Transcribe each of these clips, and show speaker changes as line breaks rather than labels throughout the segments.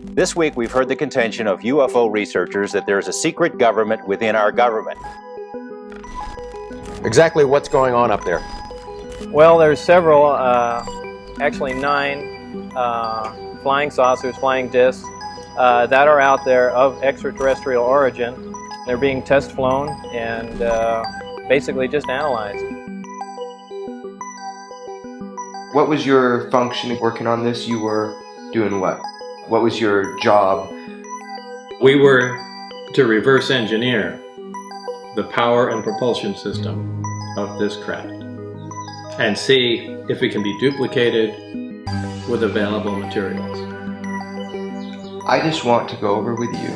This week we've heard the contention of UFO researchers that there is a secret government within our government. Exactly what's going on up there?
Well, there's several, actually 9 flying saucers, flying discs that are out there of extraterrestrial origin. They're being test flown and basically just analyzed.
What was your function working on this? You were doing what? What was your job?
We were to reverse engineer the power and propulsion system of this craft and see if it can be duplicated with available materials.
I just want to go over with you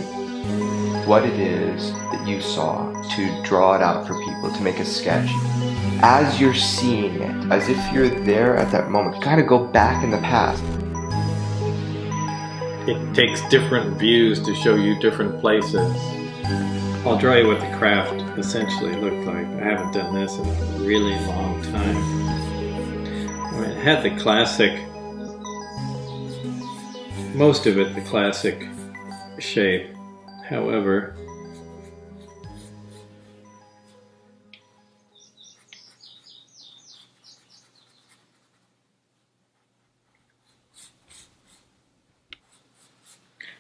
what it is that you saw, to draw it out for people, to make a sketch. As you're seeing it, as if you're there at that moment, kind of go back in the past.
It takes different views to show you different places. I'll draw you what the craft essentially looked like. I haven't done this in a really long time. I mean, it had the classic, most of it the classic shape. However,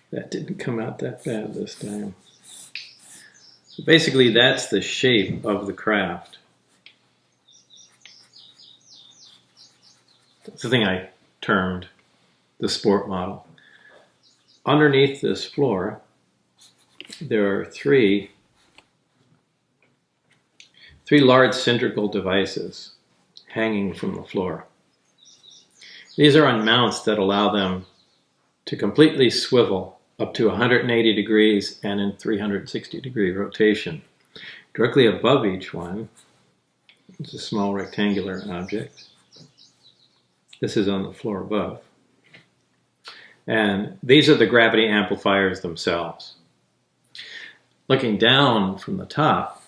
that didn't come out that bad this time. Basically, that's the shape of the craft. That's the thing I termed the sport model. Underneath this floor, there are three large cylindrical devices hanging from the floor. These are on mounts that allow them to completely swivel up to 180 degrees and in 360-degree rotation. Directly above each one is a small rectangular object. This is on the floor above. And these are the gravity amplifiers themselves. Looking down from the top,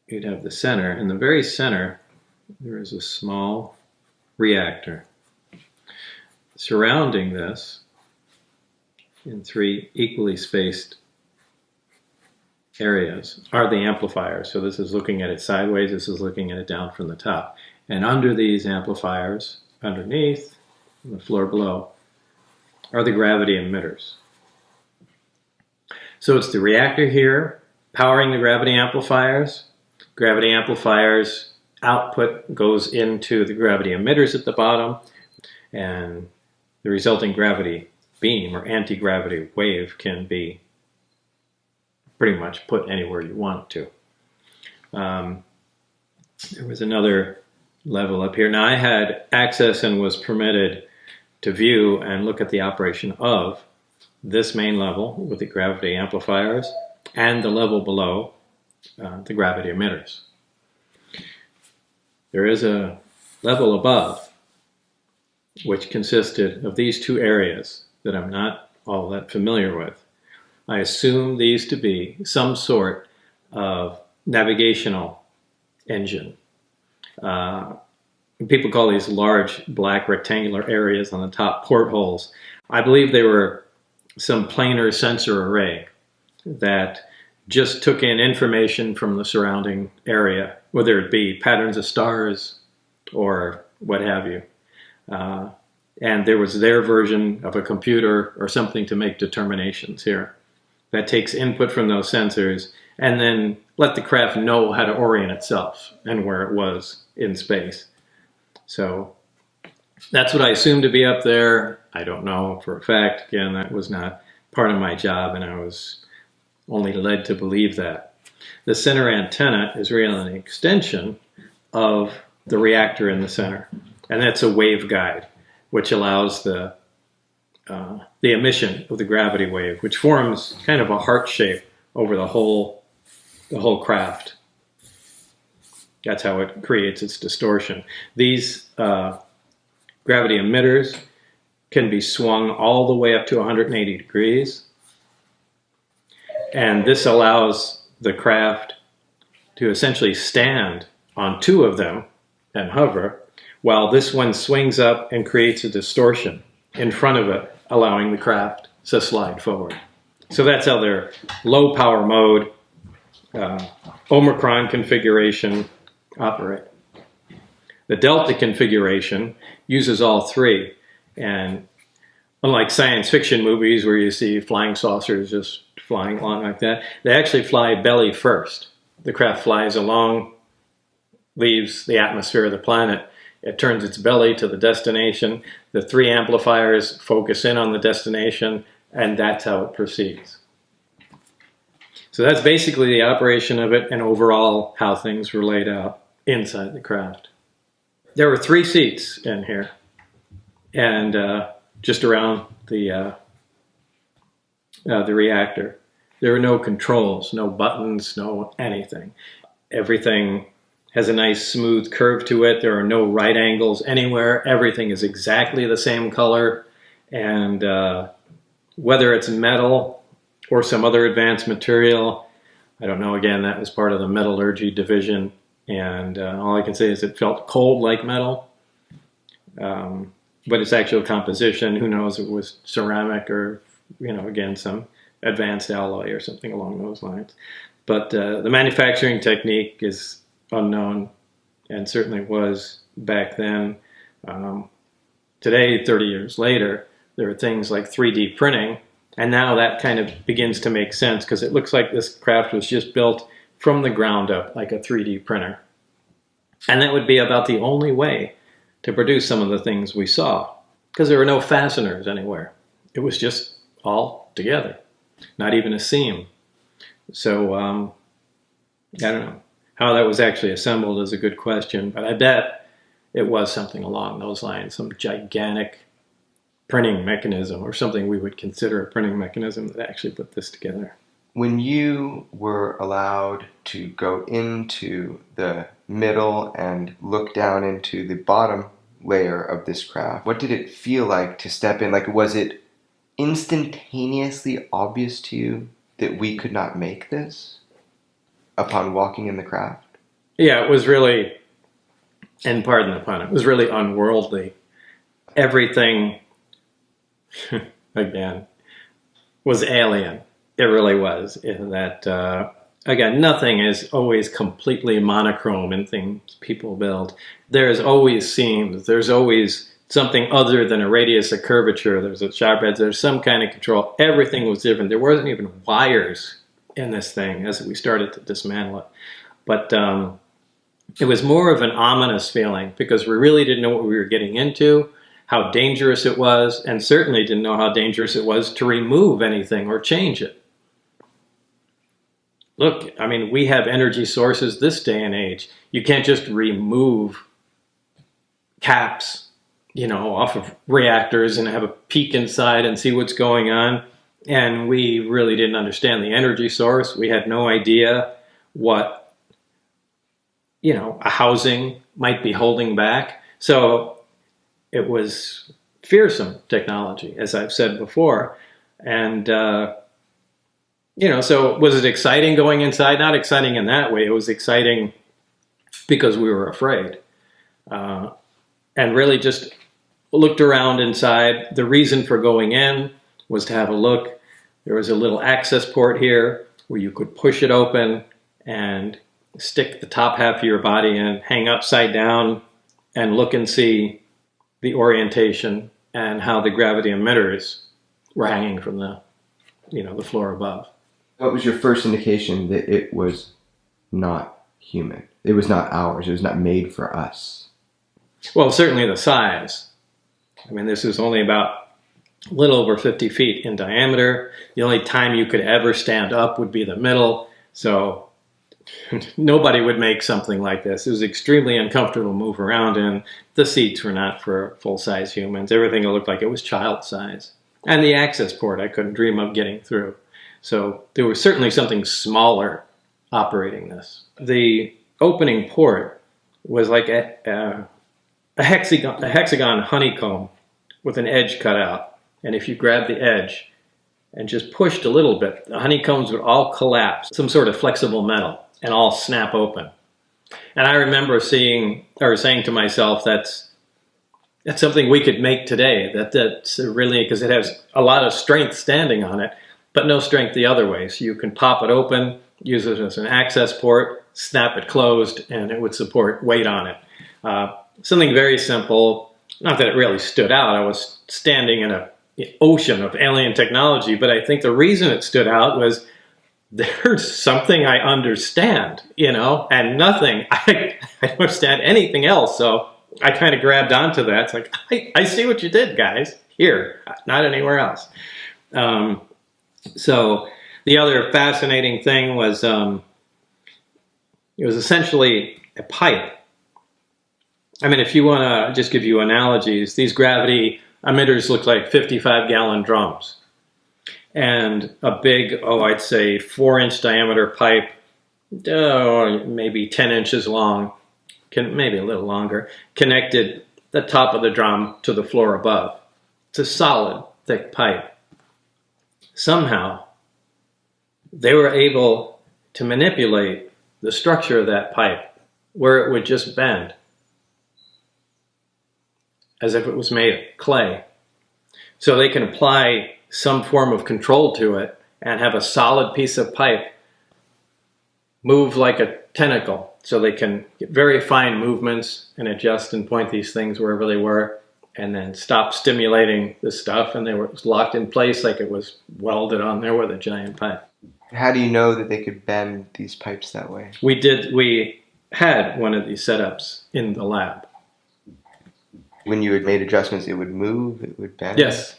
you'd have the center. In the very center, there is a small reactor. Surrounding this, in 3 equally spaced areas, are the amplifiers. So this is looking at it sideways, this is looking at it down from the top. And under these amplifiers, underneath, on the floor below, are the gravity emitters. So it's the reactor here, powering the gravity amplifiers. Gravity amplifiers output goes into the gravity emitters at the bottom, and the resulting gravity beam or anti-gravity wave can be pretty much put anywhere you want it to. There was another level up here. Now I had access and was permitted to view and look at the operation of this main level with the gravity amplifiers and the level below, the gravity emitters. There is a level above which consisted of these 2 areas that I'm not all that familiar with. I assume these to be some sort of navigational engine. People call these large black rectangular areas on the top portholes. I believe they were some planar sensor array that just took in information from the surrounding area, whether it be patterns of stars or what have you. And there was their version of a computer or something to make determinations here that takes input from those sensors and then let the craft know how to orient itself and where it was in space. So that's what I assumed to be up there. I don't know for a fact. Again, that was not part of my job, and I was only led to believe that. The center antenna is really an extension of the reactor in the center, and that's a waveguide, which allows the emission of the gravity wave, which forms kind of a heart shape over the whole craft. That's how it creates its distortion. These gravity emitters can be swung all the way up to 180 degrees. And this allows the craft to essentially stand on 2 of them and hover, while this one swings up and creates a distortion in front of it, allowing the craft to slide forward. So that's how their low power mode, Omicron configuration operate. The Delta configuration uses all three, and unlike science fiction movies where you see flying saucers just flying along like that, they actually fly belly first. The craft flies along, leaves the atmosphere of the planet. It turns its belly to the destination. The three amplifiers focus in on the destination, and that's how it proceeds. So that's basically the operation of it and overall how things were laid out inside the craft. There were 3 seats in here, and just around the reactor. There were no controls, no buttons, no anything. Everything has a nice smooth curve to it. There are no right angles anywhere. Everything is exactly the same color. And whether it's metal or some other advanced material, I don't know. Again, that was part of the metallurgy division. And all I can say is it felt cold like metal. But its actual composition, who knows, it was ceramic or, again, some advanced alloy or something along those lines. But the manufacturing technique is unknown, and certainly was back then. Today, 30 years later, there are things like 3D printing, and now that kind of begins to make sense because it looks like this craft was just built from the ground up like a 3D printer. And that would be about the only way to produce some of the things we saw, because there were no fasteners anywhere. It was just all together, not even a seam. So I don't know. How that was actually assembled is a good question, but I bet it was something along those lines, some gigantic printing mechanism or something we would consider a printing mechanism that actually put this together.
When you were allowed to go into the middle and look down into the bottom layer of this craft, what did it feel like to step in? Like, was it instantaneously obvious to you that we could not make this upon walking in the craft?
Yeah, it was really, and pardon the pun, it was really unworldly. Everything, again, was alien. It really was. In that, again, nothing is always completely monochrome in things people build. There's always seams. There's always something other than a radius of curvature. There's a sharp edge. There's some kind of control. Everything was different. There wasn't even wires in this thing as we started to dismantle it. But it was more of an ominous feeling because we really didn't know what we were getting into, how dangerous it was, and certainly didn't know how dangerous it was to remove anything or change it. Look, I mean, we have energy sources this day and age. You can't just remove caps, off of reactors and have a peek inside and see what's going on. And we really didn't understand the energy source. We had no idea what, a housing might be holding back. So it was fearsome technology, as I've said before. And, so was it exciting going inside? Not exciting in that way. It was exciting because we were afraid. And really just looked around inside. The reason for going in was to have a look. There was a little access port here where you could push it open and stick the top half of your body in, hang upside down, and look and see the orientation and how the gravity emitters were hanging from the floor above.
What was your first indication that it was not human? It was not ours. It was not made for us.
Well, certainly the size. I mean, this is only about a little over 50 feet in diameter. The only time you could ever stand up would be the middle. So nobody would make something like this. It was extremely uncomfortable to move around in. The seats were not for full-size humans. Everything looked like it was child size. And the access port, I couldn't dream of getting through. So there was certainly something smaller operating this. The opening port was like a hexagon honeycomb with an edge cut out. And if you grabbed the edge and just pushed a little bit, the honeycombs would all collapse, some sort of flexible metal, and all snap open. And I remember saying to myself, that's That's something we could make today. That's really, because it has a lot of strength standing on it, but no strength the other way. So you can pop it open, use it as an access port, snap it closed, and it would support weight on it. Something very simple. Not that it really stood out. I was standing in an ocean of alien technology, but I think the reason it stood out was there's something I understand, you know, and nothing. I don't understand anything else. So I kind of grabbed onto that. It's like, I see what you did, guys. Here, not anywhere else. So the other fascinating thing was it was essentially a pipe. I mean, if you want to just give you analogies, these gravity emitters look like 55-gallon drums. And a big, I'd say 4-inch diameter pipe, maybe 10 inches long, maybe a little longer, connected the top of the drum to the floor above. It's a solid, thick pipe. Somehow, they were able to manipulate the structure of that pipe where it would just bend, as if it was made of clay. So they can apply some form of control to it and have a solid piece of pipe move like a tentacle. So they can get very fine movements and adjust and point these things wherever they were, and then stop stimulating the stuff, and it was locked in place like it was welded on there with a giant pipe.
How do you know that they could bend these pipes that way?
We had one of these setups in the lab.
When you had made adjustments, it would move, it would bend?
Yes.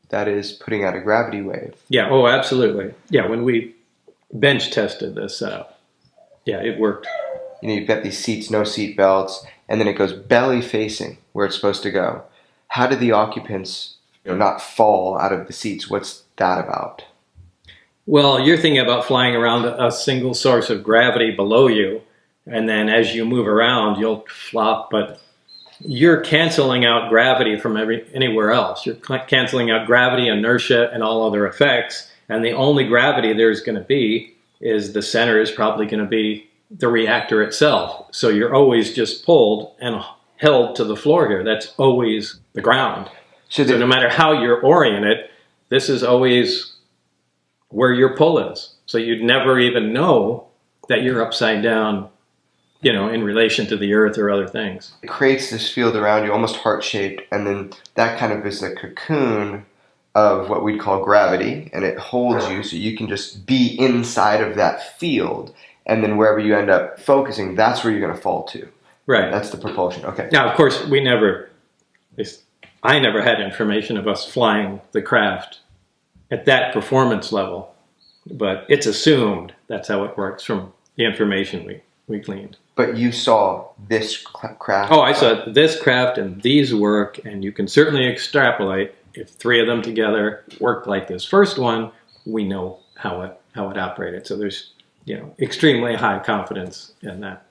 That is putting out a gravity wave.
Yeah, oh, absolutely. Yeah, when we bench tested this setup, yeah, it worked.
You know, you've got these seats, no seat belts, and then it goes belly facing where it's supposed to go. How do the occupants, not fall out of the seats? What's that about?
Well, you're thinking about flying around a single source of gravity below you, and then as you move around, you'll flop, but you're canceling out gravity from anywhere else. You're canceling out gravity, inertia, and all other effects, and the only gravity there's going to be is the center is probably going to be the reactor itself. So you're always just pulled and held to the floor here. That's always the ground. So no matter how you're oriented, this is always where your pull is. So you'd never even know that you're upside down, in relation to the earth or other things.
It creates this field around you, almost heart-shaped, and then that kind of is a cocoon of what we'd call gravity, and it holds you so you can just be inside of that field, and then wherever you end up focusing, that's where you're going to fall to.
Right.
That's the propulsion. Okay.
Now, of course, I never had information of us flying the craft at that performance level, but it's assumed that's how it works from the information we gleaned.
But you saw this craft?
Oh, I saw this craft and these work, and you can certainly extrapolate if 3 of them together worked like this first one, we know how it operated. So there's extremely high confidence in that.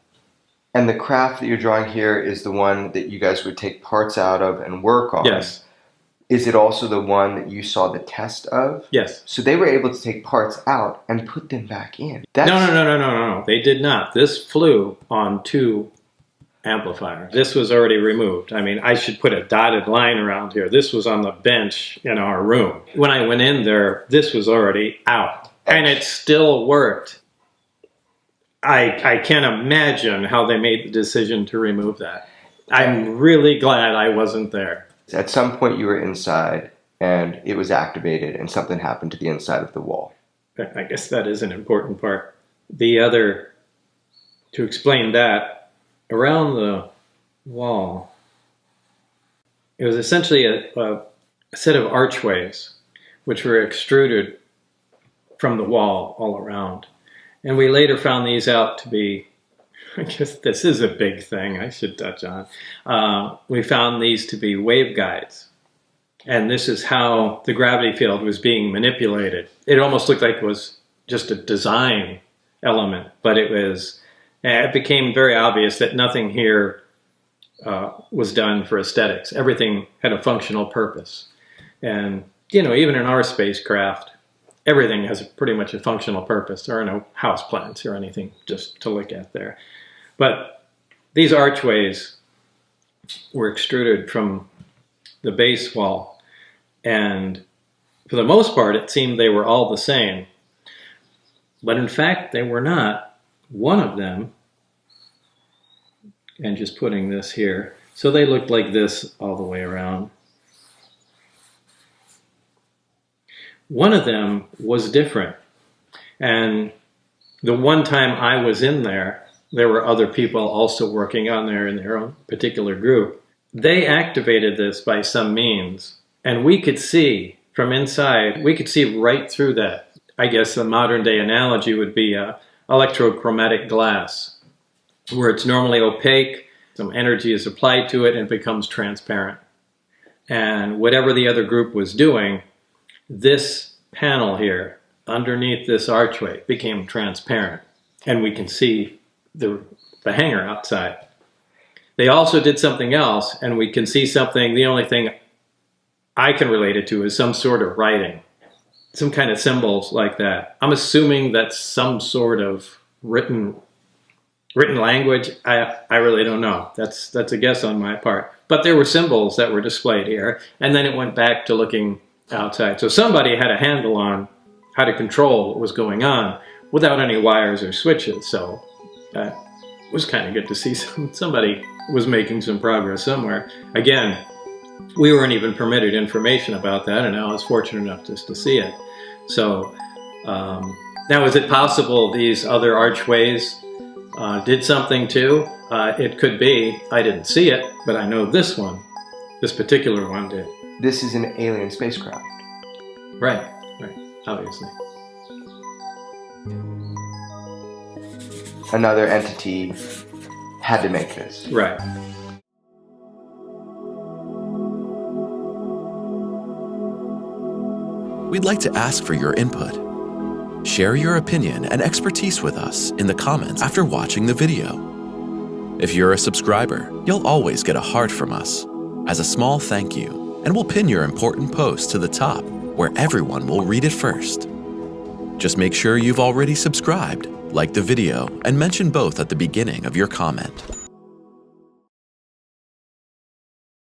And the craft that you're drawing here is the one that you guys would take parts out of and work on?
Yes.
Is it also the one that you saw the test of?
Yes.
So they were able to take parts out and put them back in.
No. They did not. This flew on 2 amplifiers. This was already removed. I mean, I should put a dotted line around here. This was on the bench in our room. When I went in there, this was already out. And it still worked. I can't imagine how they made the decision to remove that. I'm really glad I wasn't there.
At some point you were inside and it was activated and something happened to the inside of the wall.
I guess that is an important part. The other, to explain that, around the wall, it was essentially a set of archways which were extruded from the wall all around. And we later found these out to be, I guess this is a big thing I should touch on. We found these to be waveguides. And this is how the gravity field was being manipulated. It almost looked like it was just a design element, but it became very obvious that nothing here was done for aesthetics. Everything had a functional purpose. And, even in our spacecraft, everything has pretty much a functional purpose. There are no house plants or anything just to look at there. But these archways were extruded from the base wall. And for the most part, it seemed they were all the same. But in fact, they were not. One of them, and just putting this here, so they looked like this all the way around. One of them was different. And the one time I was in there, there were other people also working on there in their own particular group. They activated this by some means, and we could see from inside, we could see right through that. I guess the modern day analogy would be electrochromatic glass, where it's normally opaque, some energy is applied to it and it becomes transparent. And whatever the other group was doing, this panel here, underneath this archway, became transparent. And we can see the hangar outside. They also did something else, and we can see something, the only thing I can relate it to is some sort of writing. Some kind of symbols like that. I'm assuming that's some sort of written language. I really don't know. That's a guess on my part. But there were symbols that were displayed here, and then it went back to looking outside. So somebody had a handle on how to control what was going on without any wires or switches. So it was kind of good to see somebody was making some progress somewhere. Again, we weren't even permitted information about that, and I was fortunate enough just to see it. So now, is it possible these other archways did something too? It could be. I didn't see it, but I know this particular one did.
This is an alien spacecraft.
Right, obviously.
Another entity had to make this.
Right.
We'd like to ask for your input. Share your opinion and expertise with us in the comments after watching the video. If you're a subscriber, you'll always get a heart from us as a small thank you, and we'll pin your important post to the top where everyone will read it first. Just make sure you've already subscribed, like the video, and mention both at the beginning of your comment.